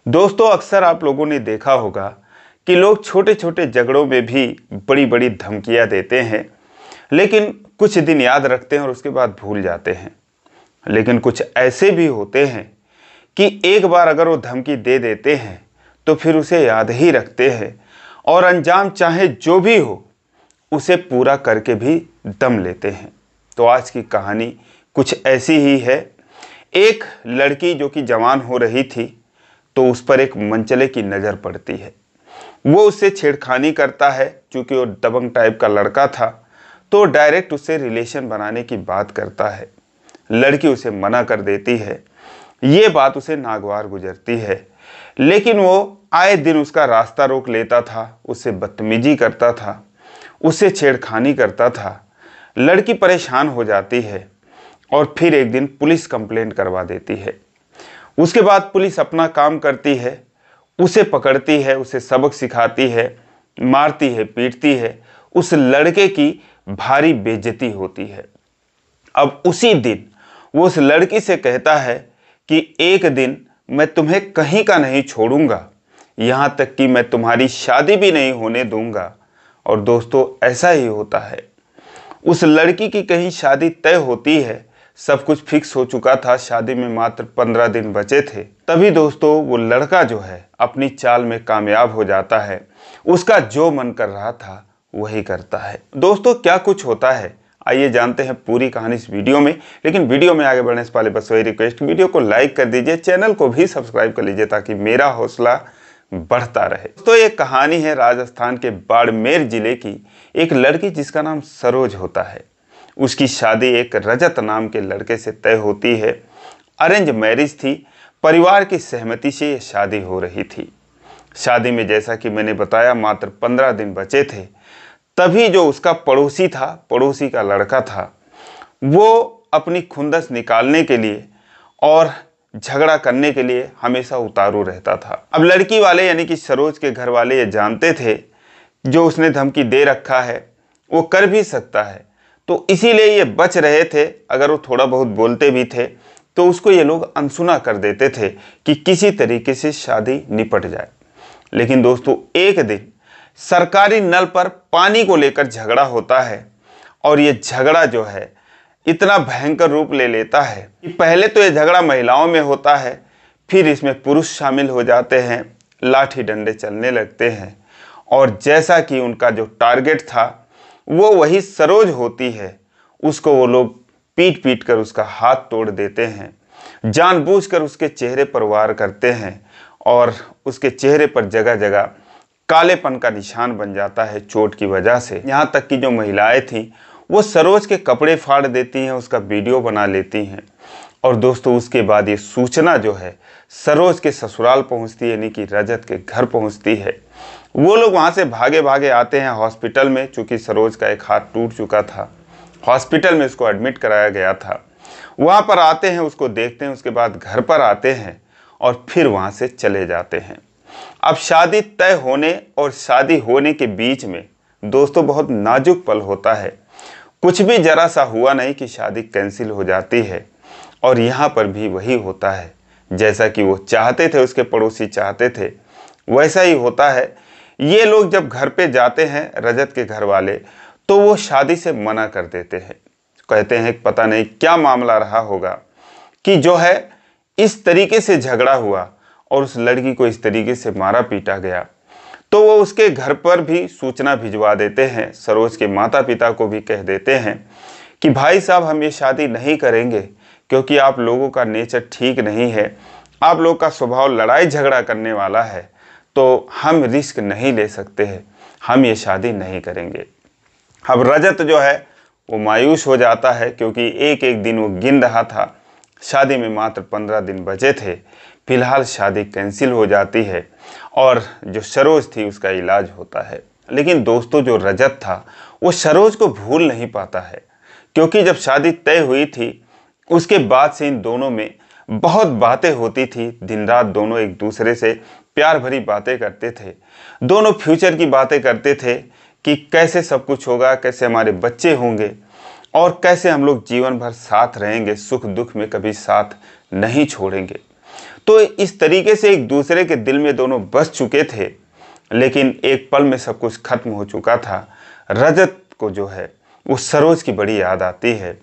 दोस्तों, अक्सर आप लोगों ने देखा होगा कि लोग छोटे छोटे झगड़ों में भी बड़ी बड़ी धमकियां देते हैं, लेकिन कुछ दिन याद रखते हैं और उसके बाद भूल जाते हैं। लेकिन कुछ ऐसे भी होते हैं कि एक बार अगर वो धमकी दे देते हैं तो फिर उसे याद ही रखते हैं और अंजाम चाहे जो भी हो उसे पूरा करके भी दम लेते हैं। तो आज की कहानी कुछ ऐसी ही है। एक लड़की जो कि जवान हो रही थी, तो उस पर एक मनचले की नज़र पड़ती है। वो उससे छेड़खानी करता है। चूँकि वो दबंग टाइप का लड़का था तो डायरेक्ट उससे रिलेशन बनाने की बात करता है। लड़की उसे मना कर देती है। ये बात उसे नागवार गुजरती है, लेकिन वो आए दिन उसका रास्ता रोक लेता था, उससे बदतमीजी करता था, उससे छेड़खानी करता था। लड़की परेशान हो जाती है और फिर एक दिन पुलिस कंप्लेंट करवा देती है। उसके बाद पुलिस अपना काम करती है, उसे पकड़ती है, उसे सबक सिखाती है, मारती है, पीटती है। उस लड़के की भारी बेइज्जती होती है। अब उसी दिन वो उस लड़की से कहता है कि एक दिन मैं तुम्हें कहीं का नहीं छोड़ूंगा, यहाँ तक कि मैं तुम्हारी शादी भी नहीं होने दूंगा। और दोस्तों, ऐसा ही होता है। उस लड़की की कहीं शादी तय होती है, सब कुछ फिक्स हो चुका था, शादी में मात्र 15 दिन बचे थे। तभी दोस्तों वो लड़का जो है अपनी चाल में कामयाब हो जाता है। उसका जो मन कर रहा था वही करता है। दोस्तों, क्या कुछ होता है, आइए जानते हैं पूरी कहानी इस वीडियो में। लेकिन वीडियो में आगे बढ़ने से पहले बस वही रिक्वेस्ट, वीडियो को लाइक कर दीजिए, चैनल को भी सब्सक्राइब कर लीजिए ताकि मेरा हौसला बढ़ता रहे। तो ये कहानी है राजस्थान के बाड़मेर जिले की एक लड़की जिसका नाम सरोज होता है। उसकी शादी एक रजत नाम के लड़के से तय होती है। अरेंज मैरिज थी, परिवार की सहमति से यह शादी हो रही थी। शादी में जैसा कि मैंने बताया मात्र 15 दिन बचे थे। तभी जो उसका पड़ोसी था, पड़ोसी का लड़का था, वो अपनी खुंदस निकालने के लिए और झगड़ा करने के लिए हमेशा उतारू रहता था। अब लड़की वाले यानी कि सरोज के घर वाले ये जानते थे जो उसने धमकी दे रखा है वो कर भी सकता है, तो इसीलिए ये बच रहे थे। अगर वो थोड़ा बहुत बोलते भी थे तो उसको ये लोग अनसुना कर देते थे कि किसी तरीके से शादी निपट जाए। लेकिन दोस्तों, एक दिन सरकारी नल पर पानी को लेकर झगड़ा होता है और ये झगड़ा जो है इतना भयंकर रूप ले लेता है कि पहले तो ये झगड़ा महिलाओं में होता है, फिर इसमें पुरुष शामिल हो जाते हैं, लाठी डंडे चलने लगते हैं। और जैसा कि उनका जो टारगेट था वो वही सरोज होती है, उसको वो लोग पीट पीट कर उसका हाथ तोड़ देते हैं, जानबूझकर उसके चेहरे पर वार करते हैं और उसके चेहरे पर जगह जगह कालेपन का निशान बन जाता है चोट की वजह से। यहाँ तक कि जो महिलाएं थीं वो सरोज के कपड़े फाड़ देती हैं, उसका वीडियो बना लेती हैं। और दोस्तों, उसके बाद ये सूचना जो है सरोज के ससुराल पहुँचती है, यानी कि रजत के घर पहुँचती है। वो लोग वहाँ से भागे भागे आते हैं हॉस्पिटल में। चूँकि सरोज का एक हाथ टूट चुका था, हॉस्पिटल में उसको एडमिट कराया गया था। वहाँ पर आते हैं, उसको देखते हैं, उसके बाद घर पर आते हैं और फिर वहाँ से चले जाते हैं। अब शादी तय होने और शादी होने के बीच में दोस्तों बहुत नाजुक पल होता है। कुछ भी जरा सा हुआ नहीं कि शादी कैंसिल हो जाती है। और यहाँ पर भी वही होता है, जैसा कि वो चाहते थे, उसके पड़ोसी चाहते थे, वैसा ही होता है। ये लोग जब घर पे जाते हैं रजत के घर वाले, तो वो शादी से मना कर देते हैं। कहते हैं पता नहीं क्या मामला रहा होगा कि जो है इस तरीके से झगड़ा हुआ और उस लड़की को इस तरीके से मारा पीटा गया। तो वो उसके घर पर भी सूचना भिजवा देते हैं, सरोज के माता पिता को भी कह देते हैं कि भाई साहब, हम ये शादी नहीं करेंगे क्योंकि आप लोगों का नेचर ठीक नहीं है, आप लोग का स्वभाव लड़ाई झगड़ा करने वाला है, तो हम रिस्क नहीं ले सकते हैं, हम ये शादी नहीं करेंगे। अब रजत जो है वो मायूस हो जाता है, क्योंकि एक एक दिन वो गिन रहा था, शादी में मात्र 15 दिन बचे थे। फिलहाल शादी कैंसिल हो जाती है और जो सरोज थी उसका इलाज होता है। लेकिन दोस्तों, जो रजत था वो सरोज को भूल नहीं पाता है, क्योंकि जब शादी तय हुई थी उसके बाद से इन दोनों में बहुत बातें होती थी। दिन रात दोनों एक दूसरे से प्यार भरी बातें करते थे। दोनों फ्यूचर की बातें करते थे कि कैसे सब कुछ होगा, कैसे हमारे बच्चे होंगे और कैसे हम लोग जीवन भर साथ रहेंगे, सुख दुख में कभी साथ नहीं छोड़ेंगे। तो इस तरीके से एक दूसरे के दिल में दोनों बस चुके थे। लेकिन एक पल में सब कुछ खत्म हो चुका था। रजत को जो है वो सरोज की बड़ी याद आती है,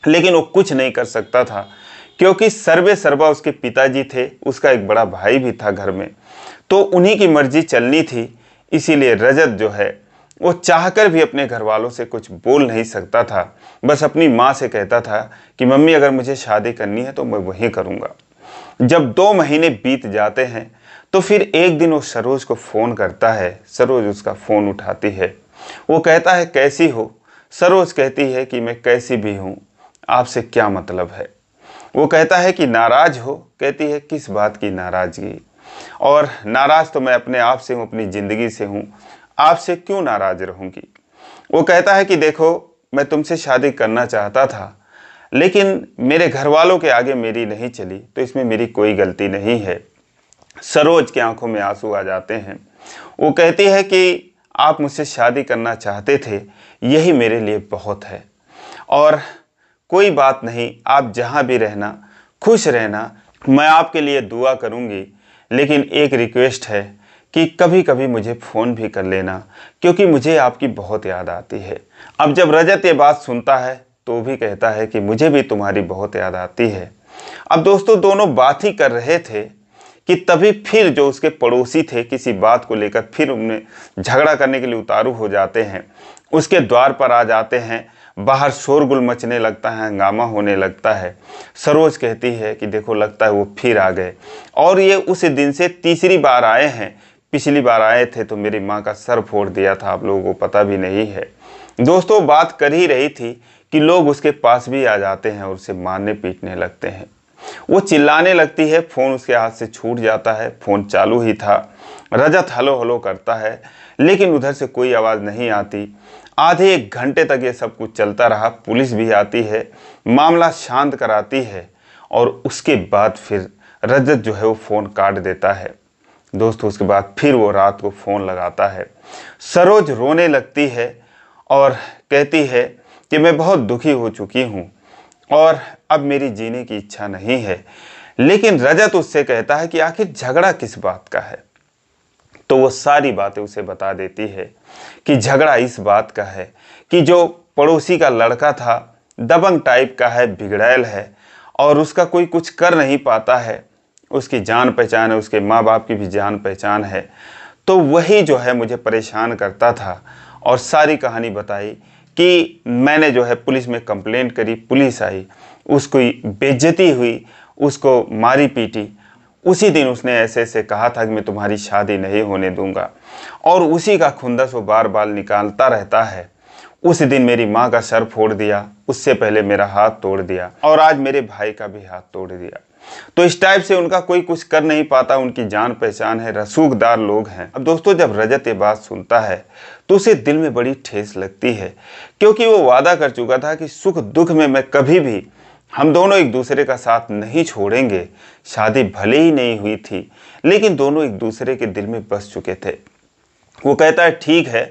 लेकिन वो कुछ नहीं कर सकता था क्योंकि सर्वे सर्वा उसके पिताजी थे, उसका एक बड़ा भाई भी था घर में, तो उन्हीं की मर्जी चलनी थी। इसीलिए रजत जो है वो चाहकर भी अपने घर वालों से कुछ बोल नहीं सकता था। बस अपनी माँ से कहता था कि मम्मी अगर मुझे शादी करनी है तो मैं वही करूँगा। जब 2 महीने बीत जाते हैं तो फिर एक दिन वो सरोज को फ़ोन करता है। सरोज उसका फ़ोन उठाती है। वो कहता है कैसी हो? सरोज कहती है कि मैं कैसी भी हूँ, आपसे क्या मतलब है? वो कहता है कि नाराज़ हो? कहती है किस बात की नाराज़गी? और नाराज़ तो मैं अपने आप से हूँ, अपनी ज़िंदगी से हूँ, आपसे क्यों नाराज़ रहूँगी? वो कहता है कि देखो मैं तुमसे शादी करना चाहता था, लेकिन मेरे घर वालों के आगे मेरी नहीं चली, तो इसमें मेरी कोई गलती नहीं है। सरोज की आंखों में आंसू आ जाते हैं। वो कहती है कि आप मुझसे शादी करना चाहते थे, यही मेरे लिए बहुत है, और कोई बात नहीं, आप जहाँ भी रहना खुश रहना, मैं आपके लिए दुआ करूँगी। लेकिन एक रिक्वेस्ट है कि कभी कभी मुझे फ़ोन भी कर लेना, क्योंकि मुझे आपकी बहुत याद आती है। अब जब रजत ये बात सुनता है तो भी कहता है कि मुझे भी तुम्हारी बहुत याद आती है। अब दोस्तों दोनों बात ही कर रहे थे कि तभी फिर जो उसके पड़ोसी थे किसी बात को लेकर फिर उन्हें झगड़ा करने के लिए उतारू हो जाते हैं। उसके द्वार पर आ जाते हैं, बाहर शोरगुल मचने लगता है, हंगामा होने लगता है। सरोज कहती है कि देखो लगता है वो फिर आ गए, और ये उस दिन से तीसरी बार आए हैं। पिछली बार आए थे तो मेरी माँ का सर फोड़ दिया था, आप लोगों को पता भी नहीं है। दोस्तों बात कर ही रही थी कि लोग उसके पास भी आ जाते हैं और उसे मारने पीटने लगते हैं। वो चिल्लाने लगती है, फ़ोन उसके हाथ से छूट जाता है। फ़ोन चालू ही था। रजत हलो हलो करता है, लेकिन उधर से कोई आवाज़ नहीं आती। आधे 1 घंटे तक ये सब कुछ चलता रहा। पुलिस भी आती है, मामला शांत कराती है, और उसके बाद फिर रजत जो है वो फ़ोन काट देता है। दोस्तों उसके बाद फिर वो रात को फ़ोन लगाता है। सरोज रोने लगती है और कहती है कि मैं बहुत दुखी हो चुकी हूँ और अब मेरी जीने की इच्छा नहीं है। लेकिन रजत उससे कहता है कि आखिर झगड़ा किस बात का है? तो वो सारी बातें उसे बता देती है कि झगड़ा इस बात का है कि जो पड़ोसी का लड़का था दबंग टाइप का है, बिगड़ैल है, और उसका कोई कुछ कर नहीं पाता है। उसकी जान पहचान है, उसके माँ बाप की भी जान पहचान है, तो वही जो है मुझे परेशान करता था। और सारी कहानी बताई कि मैंने जो है पुलिस में कंप्लेंट करी, पुलिस आई, उसको बेइज्जती हुई, उसको मारी पीटी। उसी दिन उसने ऐसे ऐसे कहा था कि मैं तुम्हारी शादी नहीं होने दूंगा, और उसी का खुंदस वो बार बार निकालता रहता है। उस दिन मेरी माँ का सर फोड़ दिया, उससे पहले मेरा हाथ तोड़ दिया, और आज मेरे भाई का भी हाथ तोड़ दिया। तो इस टाइप से उनका कोई कुछ कर नहीं पाता, उनकी जान पहचान है, रसूखदार लोग हैं। अब दोस्तों जब रजत ये बात सुनता है तो उसे दिल में बड़ी ठेस लगती है, क्योंकि वो वादा कर चुका था कि सुख दुख में मैं कभी भी, हम दोनों एक दूसरे का साथ नहीं छोड़ेंगे। शादी भले ही नहीं हुई थी, लेकिन दोनों एक दूसरे के दिल में बस चुके थे। वो कहता है ठीक है,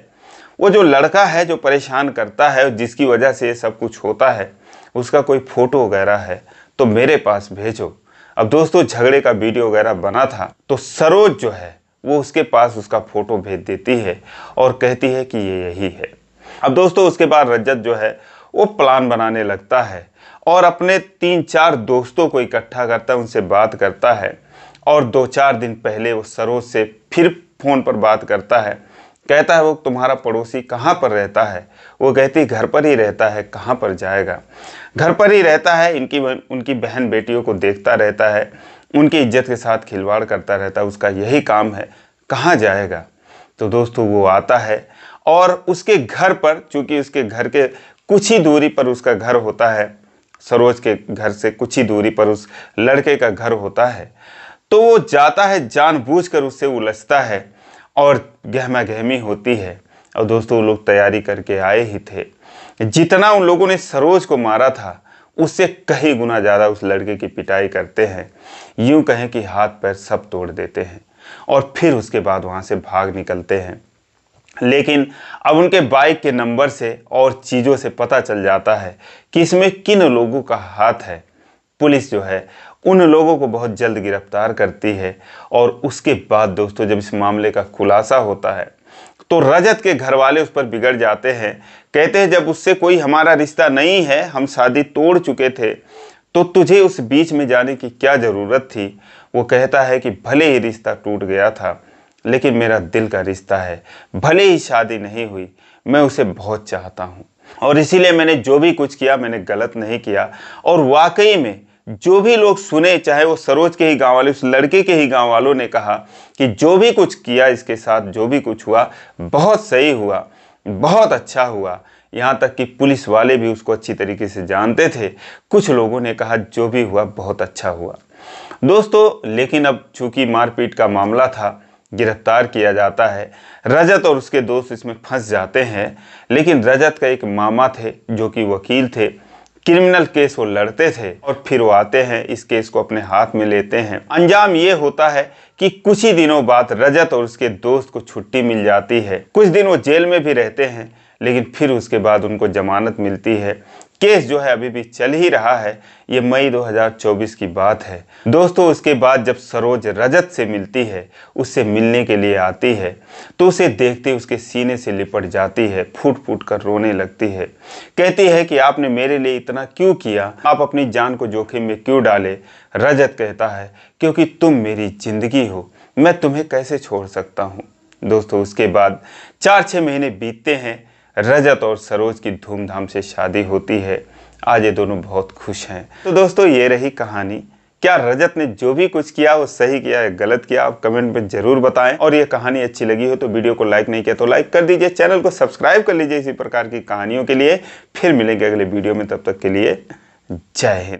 वो जो लड़का है जो परेशान करता है, जिसकी वजह से ये सब कुछ होता है, उसका कोई फ़ोटो वगैरह है तो मेरे पास भेजो। अब दोस्तों झगड़े का वीडियो वगैरह बना था, तो सरोज जो है वो उसके पास उसका फ़ोटो भेज देती है और कहती है कि ये यही है। अब दोस्तों उसके बाद रजत जो है वो प्लान बनाने लगता है और अपने 3-4 दोस्तों को इकट्ठा करता है, उनसे बात करता है, और 2-4 दिन पहले वो सरोज से फिर फ़ोन पर बात करता है। कहता है वो तुम्हारा पड़ोसी कहाँ पर रहता है? वो कहती घर पर ही रहता है, कहाँ पर जाएगा? घर पर ही रहता है, उनकी बहन बेटियों को देखता रहता है, उनकी इज्जत के साथ खिलवाड़ करता रहता है, उसका यही काम है, कहाँ जाएगा? तो दोस्तों वो आता है और उसके घर पर, चूँकि उसके घर के कुछ ही दूरी पर उसका घर होता है, सरोज के घर से कुछ ही दूरी पर उस लड़के का घर होता है, तो वो जाता है, जानबूझकर उससे उलझता है और गहमा गहमी होती है। और दोस्तों वो लोग तैयारी करके आए ही थे। जितना उन लोगों ने सरोज को मारा था उससे कहीं गुना ज़्यादा उस लड़के की पिटाई करते हैं, यूँ कहें कि हाथ पैर सब तोड़ देते हैं, और फिर उसके बाद वहाँ से भाग निकलते हैं। लेकिन अब उनके बाइक के नंबर से और चीज़ों से पता चल जाता है कि इसमें किन लोगों का हाथ है। पुलिस जो है उन लोगों को बहुत जल्द गिरफ्तार करती है। और उसके बाद दोस्तों जब इस मामले का खुलासा होता है तो रजत के घर वाले उस पर बिगड़ जाते हैं। कहते हैं जब उससे कोई हमारा रिश्ता नहीं है, हम शादी तोड़ चुके थे, तो तुझे उस बीच में जाने की क्या ज़रूरत थी। वो कहता है कि भले ही रिश्ता टूट गया था लेकिन मेरा दिल का रिश्ता है, भले ही शादी नहीं हुई, मैं उसे बहुत चाहता हूँ और इसीलिए मैंने जो भी कुछ किया मैंने गलत नहीं किया। और वाकई में जो भी लोग सुने, चाहे वो सरोज के ही गांव वाले, उस लड़के के ही गांव वालों ने कहा कि जो भी कुछ किया इसके साथ, जो भी कुछ हुआ बहुत सही हुआ, बहुत अच्छा हुआ। यहाँ तक कि पुलिस वाले भी उसको अच्छी तरीके से जानते थे। कुछ लोगों ने कहा जो भी हुआ बहुत अच्छा हुआ दोस्तों। लेकिन अब चूंकि मारपीट का मामला था, गिरफ्तार किया जाता है। रजत और उसके दोस्त इसमें फंस जाते हैं। लेकिन रजत का एक मामा थे जो कि वकील थे, क्रिमिनल केस वो लड़ते थे और फिर वो आते हैं, इस केस को अपने हाथ में लेते हैं। अंजाम ये होता है कि कुछ ही दिनों बाद रजत और उसके दोस्त को छुट्टी मिल जाती है। कुछ दिन वो जेल में भी रहते हैं लेकिन फिर उसके बाद उनको जमानत मिलती है। केस जो है अभी भी चल ही रहा है। ये मई 2024 की बात है दोस्तों। उसके बाद जब सरोज रजत से मिलती है, उससे मिलने के लिए आती है, तो उसे देखते उसके सीने से लिपट जाती है, फूट फूट कर रोने लगती है। कहती है कि आपने मेरे लिए इतना क्यों किया, आप अपनी जान को जोखिम में क्यों डाले। रजत कहता है क्योंकि तुम मेरी जिंदगी हो, मैं तुम्हें कैसे छोड़ सकता हूँ। दोस्तों उसके बाद 4-6 महीने बीतते हैं। रजत और सरोज की धूमधाम से शादी होती है। आज ये दोनों बहुत खुश हैं। तो दोस्तों ये रही कहानी। क्या रजत ने जो भी कुछ किया वो सही किया या गलत किया, आप कमेंट में जरूर बताएं। और ये कहानी अच्छी लगी हो तो वीडियो को लाइक नहीं किया तो लाइक कर दीजिए, चैनल को सब्सक्राइब कर लीजिए इसी प्रकार की कहानियों के लिए। फिर मिलेंगे अगले वीडियो में, तब तक के लिए जय हिंद।